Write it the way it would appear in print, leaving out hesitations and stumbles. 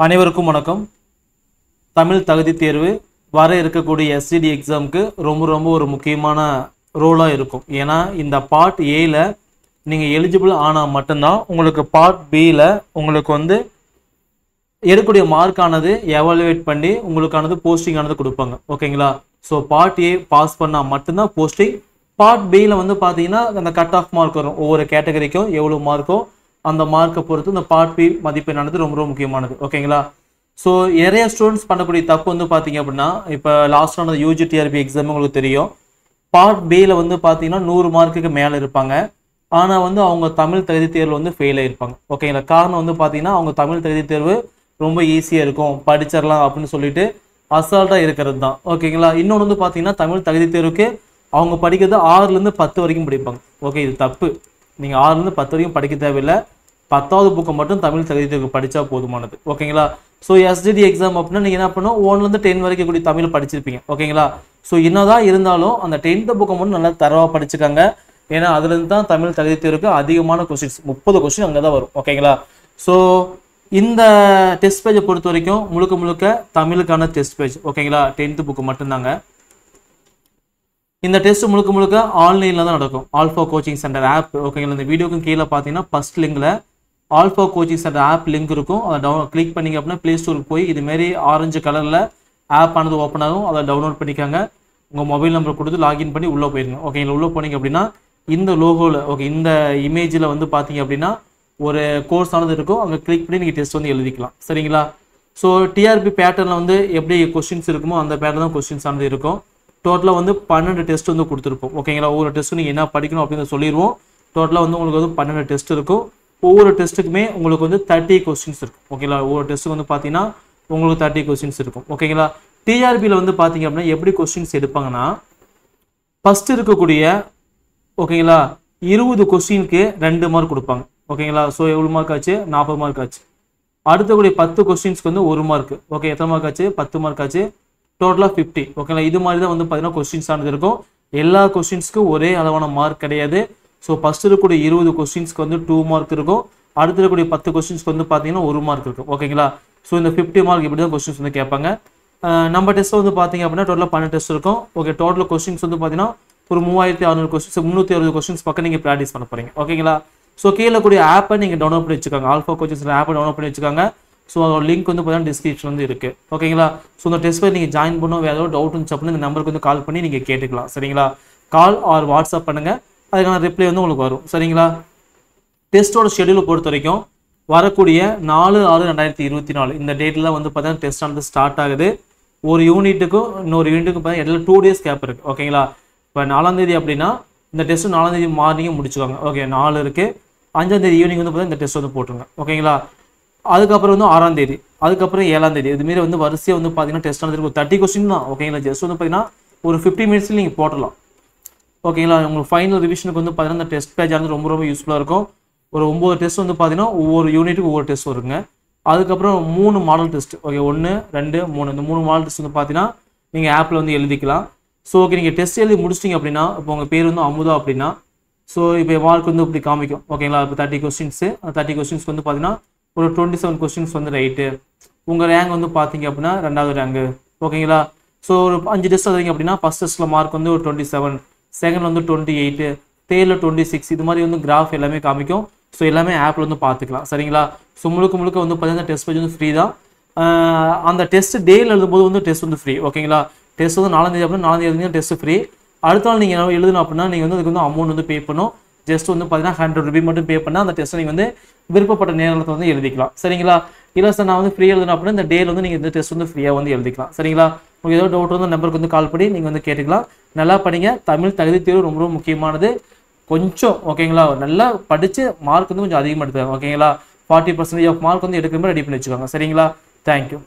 அனைவருக்கும் வணக்கம். தமிழ் தகுதி தேர்வு வர இருக்கக்கூடிய எஸ்டிடி எக்ஸாமுக்கு ரொம்ப ஒரு முக்கியமான ரோலாக இருக்கும். ஏன்னா இந்த பார்ட் ஏல நீங்கள் எலிஜிபிள் ஆனால் மட்டும்தான் உங்களுக்கு பார்ட் பியில் உங்களுக்கு எடுக்கக்கூடிய மார்க்கானது எவாலுவேட் பண்ணி உங்களுக்கானது போஸ்டிங் ஆனது கொடுப்பாங்க. ஓகேங்களா? ஸோ பார்ட் ஏ பாஸ் பண்ணால் மட்டும்தான் போஸ்டிங். பார்ட் பியில் பார்த்தீங்கன்னா அந்த கட் ஆஃப் மார்க் வரும். ஒவ்வொரு கேட்டகரிக்கும் எவ்வளோ மார்க்கோ அந்த மார்க்கை பொறுத்து இந்த பார்ட் பி மதிப்பெண்ணானது ரொம்ப முக்கியமானது. ஓகேங்களா? ஸோ நிறைய ஸ்டூடெண்ட்ஸ் பண்ணக்கூடிய தப்பு பார்த்தீங்க அப்படின்னா, இப்போ லாஸ்டான யூஜிடிஆர்பி எக்ஸாம் உங்களுக்கு தெரியும். பார்ட் பியில் பார்த்தீங்கன்னா 100 மார்க்குக்கு மேலே இருப்பாங்க. ஆனால் அவங்க தமிழ் தகுதி தேர்வில் ஃபெயில் ஆகிருப்பாங்க. ஓகேங்களா? காரணம் பார்த்தீங்கன்னா அவங்க தமிழ் தகுதி தேர்வு ரொம்ப ஈஸியாக இருக்கும், படிச்சிடலாம் அப்படின்னு சொல்லிட்டு அசால்ட்டாக இருக்கிறது தான். ஓகேங்களா? இன்னொன்று பார்த்தீங்கன்னா தமிழ் தகுதி தேர்வுக்கு அவங்க படிக்கிறது 6லேருந்து 10 வரைக்கும் படிப்பாங்க. ஓகே, இது தப்பு. நீங்கள் 6லேருந்து 10 வரைக்கும் படிக்க தேவையில்லை. 10வது புக்கை மட்டும் தமிழ் தகுதி தேர்வு படித்தா போதுமானது. ஓகேங்களா? ஸோ எஸ்டிடி எக்ஸாம் அப்படின்னா நீங்கள் என்ன பண்ணணும், 1லேருந்து 10 வரைக்கும் கூடிய தமிழ் படிச்சிருப்பீங்க. ஓகேங்களா? ஸோ என்னதான் இருந்தாலும் அந்த 10th புக்கை மட்டும் நல்லா தரவாக படிச்சுக்காங்க. ஏன்னா அதுலேருந்து தான் தமிழ் தகுதி தேர்வுக்கு அதிகமான கொஸ்டின்ஸ், 30 கொஸ்டின் அங்கே தான் வரும். ஓகேங்களா? ஸோ இந்த டெஸ்ட் பேஜை பொறுத்த வரைக்கும் முழுக்க தமிழுக்கான டெஸ்ட் பேஜ். ஓகேங்களா? 10th புக்கு மட்டும்தாங்க. இந்த டெஸ்ட் முழுக்க ஆன்லைனில் தான் நடக்கும். Alpha coaching centre app. ஓகேங்களா? இந்த வீடியோக்கும் கீழே பார்த்தீங்கன்னா ஃபர்ஸ்ட் லிங்கில் Alpha coaching centre app link இருக்கும். அதை கிளிக் பண்ணிங்க அப்படின்னா ப்ளே ஸ்டோருக்கு போய் இதுமாரி ஆரஞ்சு கலரில் ஆப் ஆனது ஓப்பன் ஆகும். அதை டவுன்லோட் பண்ணிக்காங்க. உங்கள் மொபைல் நம்பர் கொடுத்து லாகின் பண்ணி உள்ளே போயிருங்க. ஓகேங்களா? உள்ளே போனீங்க அப்படின்னா இந்த லோகோவில் இந்த இமேஜில் பார்த்தீங்க அப்படின்னா ஒரு கோர்ஸ் ஆனது இருக்கும். அங்கே கிளிக் பண்ணி நீங்கள் டெஸ்ட் எழுதிக்கலாம். சரிங்களா? ஸோ டிஆர்பி பேட்டர்னில் எப்படி கொஸ்டின்ஸ் இருக்குமோ அந்த பேட்டர்ன் தான் கொஸ்டின்ஸ் ஆனது இருக்கும். டோட்டலாக 12 டெஸ்ட் கொடுத்துருப்போம். ஓகேங்களா? ஒவ்வொரு டெஸ்ட்டும் நீங்கள் என்ன படிக்கணும் அப்படின்னு சொல்லிடுவோம். டோட்டலாக உங்களுக்கு 12 டெஸ்ட் இருக்கும். ஒவ்வொரு டெஸ்ட்டுக்குமே உங்களுக்கு 30 கொஸ்டின்ஸ் இருக்கும். ஓகேங்களா? ஒவ்வொரு டெஸ்ட்டுக்கு பார்த்தீங்கன்னா உங்களுக்கு 30 கொஸ்டின்ஸ் இருக்கும். ஓகேங்களா? டிஆர்பியில் பார்த்தீங்க அப்படின்னா எப்படி கொஸ்டின்ஸ் எடுப்பாங்கன்னா, ஃபஸ்ட்டு இருக்கக்கூடிய ஓகேங்களா 20 கொஸ்டினுக்கு 2 மார்க் கொடுப்பாங்க. ஓகேங்களா? ஸோ எவ்வளோ மார்க் ஆச்சு? 40 மார்க் ஆச்சு. அடுத்தக்கூடிய 10 கொஸ்டின்ஸ்க்கு 1 மார்க். ஓகே, எத்தனை மார்க் ஆச்சு? 10 மார்க் ஆச்சு. டோட்டலாக 50. ஓகேங்களா? இது மாதிரி தான் பார்த்தீங்கன்னா கொஸ்டின்ஸ் ஆனது இருக்கும். எல்லா கொஸ்டின்ஸ்க்கும் ஒரே அளவான மார்க் கிடையாது. ஸோ ஃபஸ்ட்டு இருக்கக்கூடிய 20 கொஸ்டின்ஸ்க்கு 2 மார்க் இருக்கும். அடுத்து இருக்கக்கூடிய 10 கொஸ்டின்ஸ்க்கு பார்த்தீங்கன்னா 1 மார்க் இருக்கும். ஓகேங்களா? ஸோ இந்த 50 மார்க் இப்படி தான் கொஸ்டின்ஸ் கேட்பாங்க. நம்ம டெஸ்ட் பார்த்தீங்க அப்படின்னா டோட்டலாக 12 டெஸ்ட் இருக்கும். ஓகே, டோட்டல் கொஸ்டின்ஸ் பார்த்தீங்கன்னா ஒரு 3600 கொஸ்டின்ஸ், 360 கொஸ்டின்ஸ் பக்கம் நீங்கள் ப்ராக்டிஸ் பண்ண போகிறீங்க. ஓகேங்களா? ஸோ கீழே கூடிய ஆப்பை நீங்கள் டவுன்லோட் பண்ணி வச்சுக்காங்க. ஆல்ஃபா கோச்சிங்ஸ் ஆப்பை டவுன்லோட் பண்ணி வச்சுக்காங்க. ஸோ அதோட லிங்க் பார்த்தீங்கன்னா டிஸ்கிரிப்ஷன் இருக்குது. ஓகேங்களா? ஸோ இந்த டெஸ்ட் பேர் நீங்கள் ஜாயின் பண்ணணும். வேறு ஏதாவது டவுட் இருந்துச்சு அப்படின்னா இந்த நம்பருக்கு கால் பண்ணி நீங்கள் கேட்டுக்கலாம். சரிங்களா? கால் ஆர் வாட்ஸ்அப் பண்ணுங்கள். அதுக்கான ரிப்ளை உங்களுக்கு வரும். சரிங்களா? டெஸ்ட்டோட ஷெடியூலை பொறுத்த வரைக்கும் வரக்கூடிய 4/6/2024 இந்த டேட்டில் பார்த்தீங்கன்னா டெஸ்ட் ஆனது ஸ்டார்ட் ஆகுது. ஒரு யூனிட்டுக்கும் இன்னொரு யூனிட்டுக்கும் பார்த்தீங்கன்னா இடையில 2 days கேப் இருக்குது. ஓகேங்களா? இப்போ 4ஆம் தேதி அப்படின்னா இந்த டெஸ்ட்டு 4ஆம் தேதி மார்னிங்கே முடிச்சுக்கோங்க. ஓகே, 4 இருக்குது. 5ஆம் தேதி ஈவினிங் பார்த்தீங்கன்னா இந்த டெஸ்ட் போட்டுருங்க. ஓகேங்களா? அதுக்கப்புறம் 6ஆம் தேதி, அதுக்கப்புறம் 7ஆம் தேதி, இதுமாரி வரிசையாக பார்த்தீங்கன்னா டெஸ்ட் ஆனது இருக்கும். 30 கொஸ்டின் தான். ஓகேங்களா? ஜஸ்ட் பார்த்தீங்கன்னா ஒரு 15 மினிட்ஸில் நீங்கள் போட்டலாம். ஓகேங்களா? உங்களுக்கு ஃபைனல் ரிவிஷனுக்கு பார்த்தீங்கன்னா இந்த டெஸ்ட் பேஜ் ஆனது ரொம்ப யூஸ்ஃபுல்லாக இருக்கும். ஒரு 9 டெஸ்ட் பார்த்தீங்கன்னா ஒவ்வொரு யூனிட்டுக்கு ஒவ்வொரு டெஸ்ட் வருங்க. அதுக்கப்புறம் 3 மாடல் டெஸ்ட். ஓகே, 1, 2, 3 இந்த 3 மாடல் டெஸ்ட் பார்த்தீங்கன்னா நீங்கள் ஆப்பில் எழுதிக்கலாம். ஸோ ஓகே, நீங்கள் டெஸ்ட் எழுதி முடிச்சிட்டிங்க அப்படின்னா இப்போ உங்கள் பேர் அமுதா அப்படின்னா ஸோ இப்போ மார்க் இப்படி காமிக்கும். ஓகேங்களா? இப்போ 30 கொஸ்டின்ஸு, அந்த 30 கொஸ்டின்ஸ் பார்த்தீங்கன்னா ஒரு 27 கொஸ்டின்ஸ் ரைட்டு. உங்கள் ரேங்க் பார்த்தீங்க அப்படின்னா 2வது ரேங்கு. ஓகேங்களா? ஸோ ஒரு 5 டெஸ்ட் எழுதிங்க அப்படின்னா ஃபஸ்ட் டெஸ்ட்டில் மார்க் ஒரு 27, செகண்ட் 28, தேர்டில் 26. இது மாதிரி கிராஃப் எல்லாமே காமிக்கும். ஸோ எல்லாமே ஆப்பில் பார்த்துக்கலாம். சரிங்களா? ஸோ முழுக்க பார்த்தீங்கன்னா டெஸ்ட் பேஜ் ஃப்ரீ தான். அந்த டெஸ்ட் டேயில் எழுதும்போது டெஸ்ட் ஃப்ரீ. ஓகேங்களா? டெஸ்ட் 4ஆம் தேதி அப்படின்னா 4ஆம் தேதி டெஸ்ட் ஃப்ரீ. அடுத்த நாள் நீங்கள் எழுதணும் அப்படின்னா நீங்கள் அதுக்கு அமௌண்ட் பே பண்ணணும். ஜஸ்ட் பார்த்தீங்கன்னா 100 ரூபி மட்டும் பே பண்ணால் அந்த டெஸ்ட்டை நீங்கள் விருப்பப்பட்ட நேரத்தை எழுதிக்கலாம். சரிங்களா? இல்லை சார் நான் ஃப்ரீ எழுதணும் அப்படின்னா இந்த டேயில் நீங்கள் இந்த டெஸ்ட் ஃப்ரீயாக எழுதிக்கலாம். சரிங்களா? உங்களுக்கு ஏதோ டவுட் வந்து நம்பருக்கு கால் பண்ணி நீங்கள் கேட்டுக்கலாம். நல்லா படிங்க. தமிழ் தகுதி தேர்வு ரொம்ப முக்கியமானது. கொஞ்சம் ஓகேங்களா நல்லா படித்து மார்க் கொஞ்சம் அதிகமாக எடுத்துக்காங்க. ஓகேங்களா? 40% ஆஃப் மார்க் எடுக்கிற மாதிரி ரெடி பண்ணி வச்சுக்கோங்க. சரிங்களா? தேங்க்யூ.